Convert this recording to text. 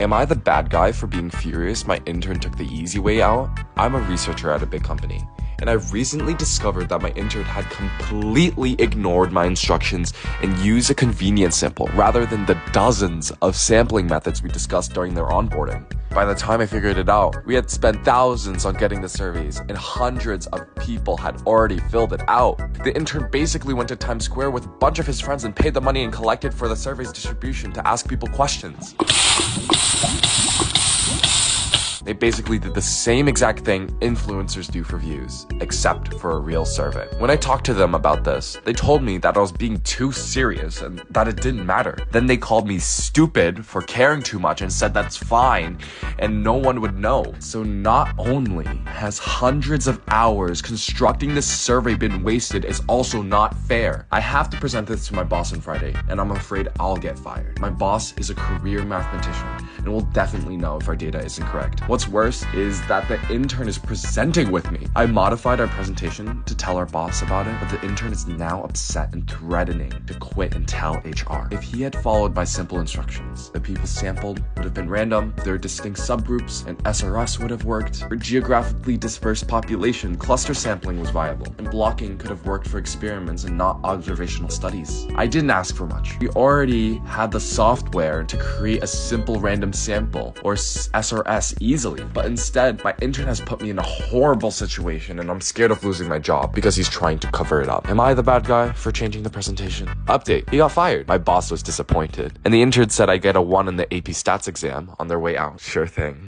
Am I the bad guy for being furious my intern took the easy way out? I'm a researcher at a big company, and I recently discovered that my intern had completely ignored my instructions and used a convenience sample rather than the dozens of sampling methods we discussed during their onboarding. By the time I figured it out, we had spent thousands on getting the surveys, and hundreds of people had already filled it out. The intern basically went to Times Square with a bunch of his friends and paid the money and collected for the survey's distribution to ask people questions. They basically did the same exact thing influencers do for views, except for a real survey. When I talked to them about this, they told me that I was being too serious and that it didn't matter. Then they called me stupid for caring too much and said that's fine and no one would know. So not only has hundreds of hours constructing this survey been wasted, it's also not fair. I have to present this to my boss on Friday, and I'm afraid I'll get fired. My boss is a career mathematician and will definitely know if our data is incorrect. What's worse is that the intern is presenting with me. I modified our presentation to tell our boss about it, but the intern is now upset and threatening to quit and tell HR. If he had followed my simple instructions, the people sampled would have been random, their distinct subgroups and SRS would have worked. For geographically dispersed population, cluster sampling was viable, and blocking could have worked for experiments and not observational studies. I didn't ask for much. We already had the software to create a simple random sample, or SRS, easily. But instead, my intern has put me in a horrible situation and I'm scared of losing my job because he's trying to cover it up. Am I the bad guy for changing the presentation? Update, he got fired. My boss was disappointed. And the intern said I get a 1 in the AP Stats exam on their way out. Sure thing.